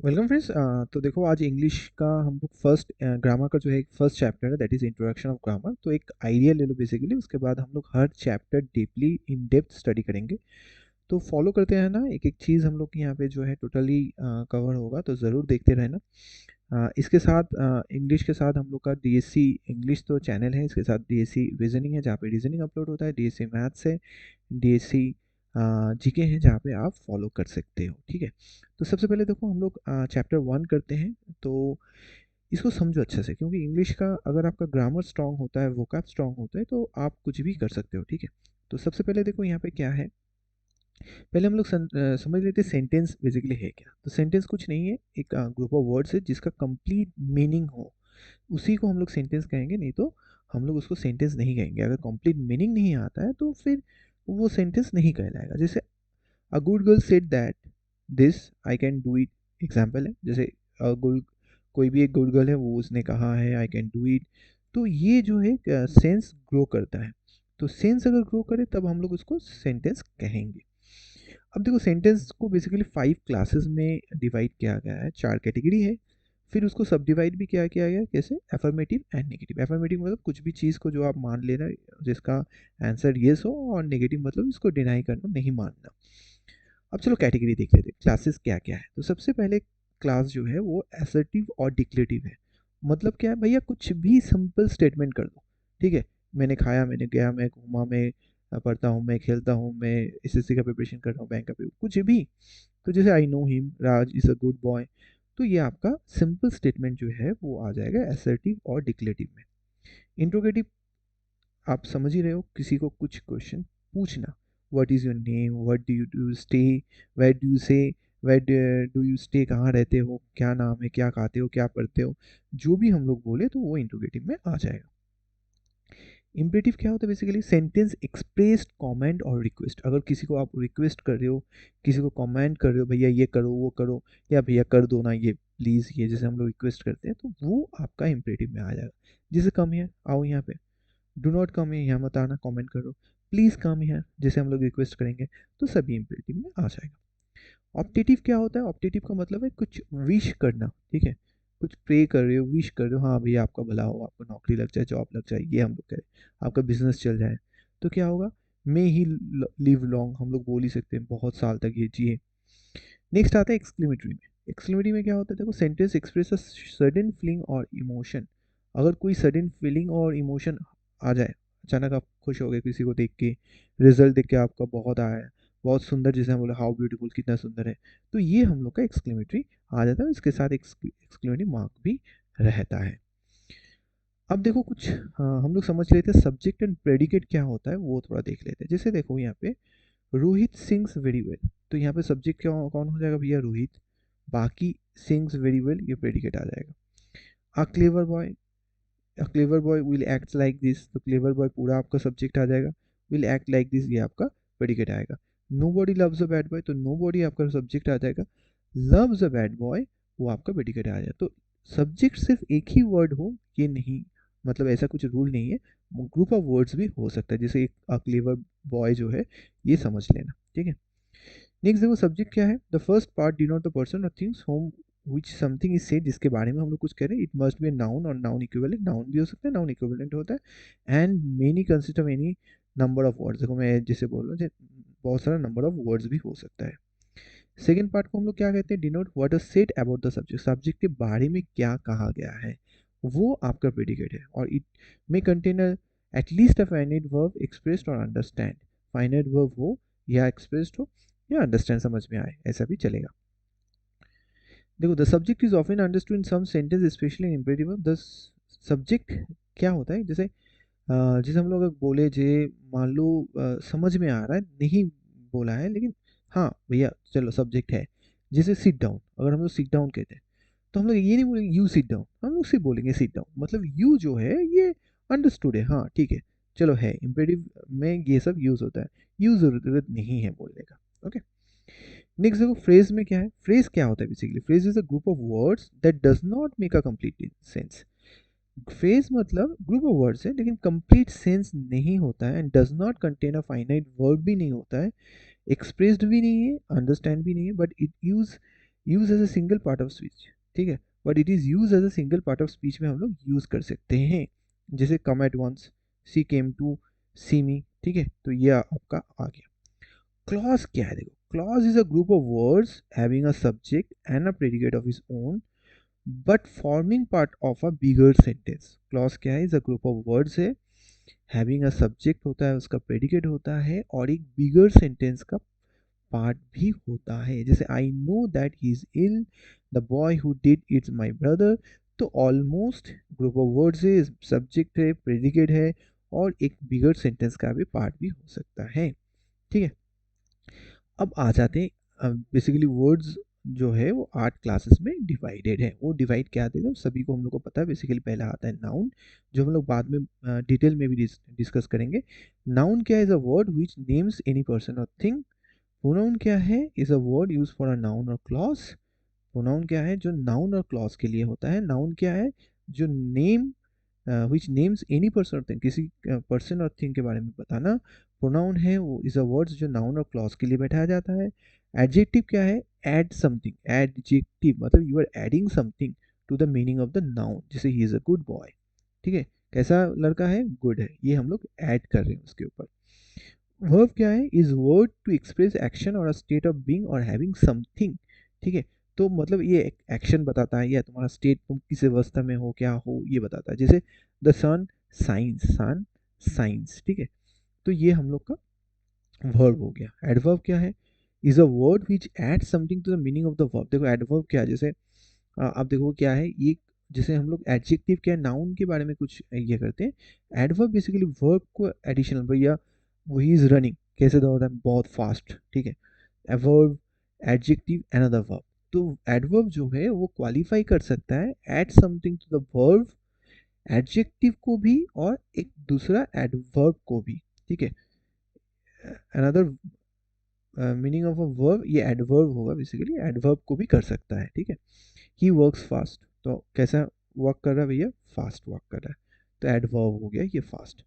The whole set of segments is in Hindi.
Welcome friends. तो देखो आज इंग्लिश का हम लोग फर्स्ट ग्रामर का जो है फर्स्ट चैप्टर है that is introduction of grammar. तो एक आइडिया ले लो बेसिकली, उसके बाद हम लोग हर chapter deeply in depth study करेंगे। तो फॉलो करते हैं ना, एक एक चीज़ हम लोग के यहाँ पे जो है टोटली कवर होगा, तो ज़रूर देखते रहना। इसके साथ इंग्लिश के साथ हम लोग का डीएससी इंग्लिश तो चैनल है, इसके साथ डीएससी रीजनिंग है जहाँ पे रीजनिंग अपलोड होता है, डीएससी मैथ्स है, डीएससी जीके हैं जहाँ पे आप फॉलो कर सकते हो। ठीक है, तो सबसे पहले देखो हम लोग चैप्टर 1 करते हैं। तो इसको समझो अच्छे से, क्योंकि इंग्लिश का अगर आपका ग्रामर स्ट्रांग होता है, वोकैब स्ट्रांग होता है, तो आप कुछ भी कर सकते हो। ठीक है, तो सबसे पहले देखो यहाँ पे क्या है। पहले हम लोग समझ लेते हैं सेंटेंस बेसिकली है क्या। तो सेंटेंस कुछ नहीं है, एक ग्रुप ऑफ वर्ड्स है जिसका कंप्लीट मीनिंग हो, उसी को हम लोग सेंटेंस कहेंगे। नहीं तो हम लोग उसको सेंटेंस नहीं कहेंगे। अगर कंप्लीट मीनिंग नहीं आता है तो फिर वो सेंटेंस नहीं कहलाएगा। जैसे a good girl said that this I can do it, example है। जैसे गुड, कोई भी एक गुड गर्ल है, वो उसने कहा है आई कैन डू इट। तो ये जो है सेंस ग्रो करता है। तो सेंस अगर ग्रो करे तब हम लोग उसको सेंटेंस कहेंगे। अब देखो सेंटेंस को बेसिकली 5 क्लासेस में डिवाइड किया गया है, 4 कैटेगरी है। फिर उसको सब डिवाइड भी किया गया कैसे, एफर्मेटिव एंड नेगेटिव। एफर्मेटिव मतलब कुछ भी चीज़ को जो आप मान लेना जिसका आंसर येस हो, और नेगेटिव मतलब इसको डिनाई करना, नहीं मानना। अब चलो कैटेगरी देख लेते हैं, क्लासेस क्या क्या है। तो सबसे पहले क्लास जो है वो असर्टिव और डिक्लेरेटिव है। मतलब क्या है भैया, कुछ भी सिंपल स्टेटमेंट कर दो। ठीक है, मैंने खाया, मैंने गया, मैं घूमा, मैं पढ़ता हूँ, मैं खेलता हूँ, मैं एसएससी का प्रिपरेशन कर रहा हूँ, बैंक का कुछ भी। तो जैसे I know him, Raj is a good boy. तो ये आपका सिंपल स्टेटमेंट जो है वो आ जाएगा असर्टिव और डिक्लेरेटिव में। इंट्रोगेटिव, आप समझ ही रहे हो, किसी को कुछ क्वेश्चन पूछना। What is your name, what do you do stay, where do you say, where do you stay, कहाँ रहते हो, क्या नाम है, क्या खाते हो, क्या पढ़ते हो, जो भी हम लोग बोले तो वो इंट्रोगेटिव में आ जाएगा। इम्परेटिव क्या होता है, बेसिकली सेंटेंस एक्सप्रेस्ड कमेंट और रिक्वेस्ट। अगर किसी को आप रिक्वेस्ट कर रहे हो, किसी को कमेंट कर रहे हो, भैया ये करो वो करो, या भैया कर दो ना ये प्लीज़, ये जैसे हम लोग रिक्वेस्ट करते हैं, तो वो आपका इम्परेटिव में आ जाएगा। जैसे कम है, आओ यहाँ पे, डू नॉट कम है, यहाँ मत आना, कमेंट करो। प्लीज़ कम है, जैसे हम लोग रिक्वेस्ट करेंगे, तो सभी इम्परेटिव में आ जाएगा। ऑप्टेटिव क्या होता है, ऑप्टेटिव का मतलब है कुछ विश करना। ठीक है, कुछ प्रे कर रहे हो, विश कर रहे हो, हाँ भैया आपका भला हो, आपको नौकरी लग जाए, जॉब लग जाए, ये हम लोग करें, आपका बिजनेस चल जाए। तो क्या होगा, मे ही लिव लॉन्ग, हम लोग बोल ही सकते हैं बहुत साल तक ये जिए। नेक्स्ट आता है एक्सक्लेमेटरी में। एक्सक्लेमेटरी में क्या होता है, देखो sentence express a sudden feeling और इमोशन। अगर कोई सडन फीलिंग और इमोशन आ जाए, अचानक आप खुश हो गए किसी को देख के, रिजल्ट देख के आपका बहुत आया है, बहुत सुंदर, जैसे हम बोले हाउ ब्यूटीफुल, कितना सुंदर है, तो ये हम लोग का एक्सक्लेमेटरी आ जाता है। इसके साथ एक्सक्लेमेटरी मार्क भी रहता है। अब देखो कुछ, हाँ, हम लोग समझ लेते हैं सब्जेक्ट एंड प्रेडिकेट क्या होता है, वो थोड़ा देख लेते हैं। जैसे देखो यहाँ पे रोहित सिंग्स वेरी वेल, तो यहाँ पे सब्जेक्ट क्या कौन हो जाएगा भैया, रोहित। बाकी सिंग्स वेरी वेल, ये प्रेडिकेट आ जाएगा। A clever boy, a clever boy will act like this, तो क्लेवर बॉय पूरा आपका सब्जेक्ट आ जाएगा। विल एक्ट लाइक दिस, ये आपका प्रेडिकेट आएगा। Nobody loves a bad boy, तो नो बॉडी आपका सब्जेक्ट आ जाएगा। लव्स अ बैड बॉय, वो आपका प्रेडिकेट आ जाएगा। तो सब्जेक्ट सिर्फ एक ही वर्ड हो ये नहीं, मतलब ऐसा कुछ रूल नहीं है, ग्रुप ऑफ वर्ड्स भी हो सकता है। जैसे एक अ क्लेवर बॉय जो है, ये समझ लेना। ठीक है, नेक्स्ट देखो सब्जेक्ट क्या है, the first part denote the person or things whom which something is said, जिसके बारे में हम लोग कुछ कह रहे हैं। इट मस्ट बी नाउन और नाउन इक्विवेलेंट, नाउन भी हो सकता है, नाउन इक्विवेलेंट होता है। And many consist of any number of words, देखो मैं जैसे बोल रहा हूँ, बहुत सारा नंबर ऑफ वर्ड्स भी हो सकता है। सेकेंड पार्ट को हम लोग क्या कहते हैं, denote what is said about the subject, subject के बारे में क्या कहा गया है, वो आपका प्रेडिकेट है। और it may contain at least a finite verb expressed और अंडरस्टैंड, फाइनाइट वर्ब हो या एक्सप्रेस्ड हो या अंडरस्टैंड समझ में आए, ऐसा भी चलेगा। देखो the subject is often understood in some sentence specially in imperative. The subject क्या होता है, जैसे जैसे हम लोग अगर बोले जे, मान लो समझ में आ रहा है, नहीं बोला है लेकिन, हाँ भैया चलो सब्जेक्ट है। जैसे सिट डाउन, अगर हम लोग सिट डाउन कहते हैं, तो हम लोग ये नहीं बोलेंगे यू सिट डाउन, हम लोग सिर्फ बोलेंगे सिट डाउन। मतलब यू जो है ये अंडरस्टूड है, हाँ ठीक है, चलो है। इम्पेरेटिव में ये सब यूज होता है, यू जरूरत नहीं है बोलने का। ओके, नेक्स्ट देखो फ्रेज में क्या है। फ्रेज क्या होता है, basically phrase is a group of words that does not make a complete sense. Phrase मतलब ग्रुप ऑफ वर्ड्स है लेकिन कंप्लीट सेंस नहीं होता है, and does not contain a finite word भी नहीं होता है, एक्सप्रेस्ड भी नहीं है, अंडरस्टैंड भी नहीं है, but it use use as a single part of speech, ठीक है, but it is use as a single part of speech में हम लोग यूज़ कर सकते हैं, जैसे come at once, she came to see me, ठीक है, तो ये आपका आ गया। क्लॉज क्या है, देखो clause is a group of words having a subject and a predicate of is own but forming part of a bigger sentence. Clause क्या है, is a group of words है, हैविंग अ सब्जेक्ट होता है, उसका प्रेडिकेट होता है और एक बिगर सेंटेंस का पार्ट भी होता है, जैसे I know that he is ill, the boy who did it's my brother. तो ऑलमोस्ट ग्रुप ऑफ वर्ड्स है, सब्जेक्ट है, प्रेडिकेट है और एक बिगर सेंटेंस का भी पार्ट भी हो सकता है, ठीक है। अब आ जाते हैं, बेसिकली वर्ड्स जो है वो 8 क्लासेस में डिवाइडेड है। वो डिवाइड क्या देते हैं सभी को हम लोग को पता है। बेसिकली पहला आता है नाउन, जो हम लोग बाद में डिटेल में भी डिस्कस करेंगे। नाउन क्या है, is a word which names any person और थिंग। प्रोनाउन क्या है, is a word use for a noun और क्लॉज। प्रोनाउन क्या है, जो नाउन और क्लॉज के लिए होता है। नाउन क्या है, जो name which names any person और थिंग, किसी पर्सन और थिंग के बारे में बताना। प्रोनाउन है वो इज अ वर्ड्स जो नाउन और क्लॉज के लिए बैठाया जाता है। एडजेक्टिव क्या है, ऐड समथिंग, एडजेक्टिव मतलब you are adding something to the meaning of the noun, जैसे he is a good boy, ठीक है, कैसा लड़का है, गुड है, ये हम लोग ऐड कर रहे हैं उसके ऊपर। वर्ब क्या है, is word to express action और अ स्टेट ऑफ बीइंग और हैविंग समथिंग, ठीक है, तो मतलब ये एक्शन बताता है या तुम्हारा स्टेट, तुम किस अवस्था में हो, क्या हो, ये बताता है, जैसे the sun shines, sun shines, ठीक है, तो ये हम लोग का वर्ब हो गया। एडवर्ब क्या है, is a word which add something to the meaning of the verb. देखो एडवर्ब क्या है, जैसे आप देखो क्या है ये, जैसे हम लोग एडजेक्टिव क्या नाउन के बारे में कुछ ये करते हैं, एडवर्ब बेसिकली वर्ब को एडिशनल, भैया वो ही इज रनिंग, कैसे दौड़ रहा है, बहुत फास्ट, ठीक है। वर्ब, एडजेक्टिव, अनदर वर्ब, तो एडवर्ब जो है वो क्वालिफाई कर सकता है add something to the verb, adjective को भी और एक दूसरा एडवर्ब को भी, ठीक है। Another meaning of a verb, ये एडवर्ब होगा, बेसिकली एडवर्ब को भी कर सकता है, ठीक है। ही वर्क्स फास्ट, तो कैसा वर्क कर रहा है भैया, फास्ट वर्क कर रहा है, तो एडवर्ब हो गया ये फास्ट।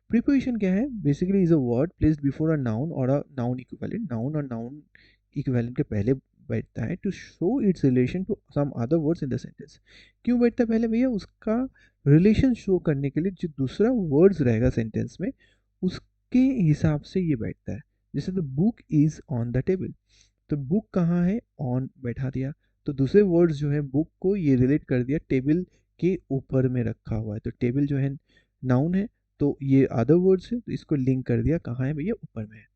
प्रीपोजिशन क्या है, basically is a word placed before a noun और अ नाउन इक्विवेलेंट। नाउन और नाउन इक्विवेलेंट के पहले बैठता है to show its relation to some other words in the sentence. क्यों बैठता है पहले भैया, उसका रिलेशन शो करने के लिए, जो दूसरा वर्ड्स रहेगा सेंटेंस में उसके हिसाब से ये बैठता है। जैसे the book is on the table, तो बुक कहाँ है, ऑन बैठा दिया, तो दूसरे वर्ड्स जो है बुक को ये रिलेट कर दिया टेबल के ऊपर में रखा हुआ है, तो टेबल जो है नाउन है, तो ये अदर वर्ड्स है, तो इसको लिंक कर दिया कहाँ है भैया, ऊपर में है।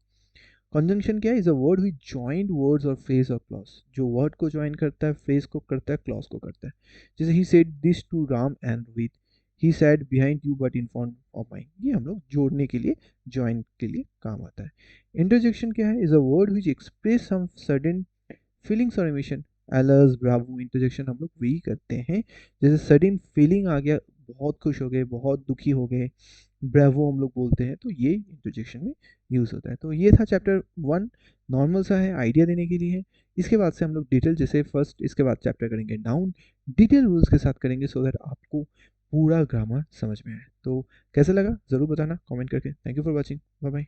कंजंक्शन क्या है, is a word which joint words और फ्रेज और क्लॉज, जो वर्ड को ज्वाइन करता है, फ्रेज को करता है, क्लॉज को करता है। जैसे he said this to Ram and Rohit, he said behind you but in front of mind, ये हम लोग जोड़ने के लिए, ज्वाइन के लिए काम आता है। इंटरजेक्शन क्या है, is a word which express some sudden feelings और इमोशन। एलर्स, ब्रावो, इंटरजेक्शन हम लोग वही करते हैं, जैसे सडन फीलिंग आ गया, बहुत खुश हो गए, बहुत दुखी हो गए, ब्रेवो हम लोग बोलते हैं, तो ये इंटरजेक्शन में यूज़ होता है। तो ये था चैप्टर 1, नॉर्मल सा है, आइडिया देने के लिए है। इसके बाद से हम लोग डिटेल, जैसे फर्स्ट इसके बाद चैप्टर करेंगे नाउन, डिटेल रूल्स के साथ करेंगे, सो दैट आपको पूरा ग्रामर समझ में आए। तो कैसा लगा ज़रूर बताना कमेंट करके। Thank you for watching, bye bye.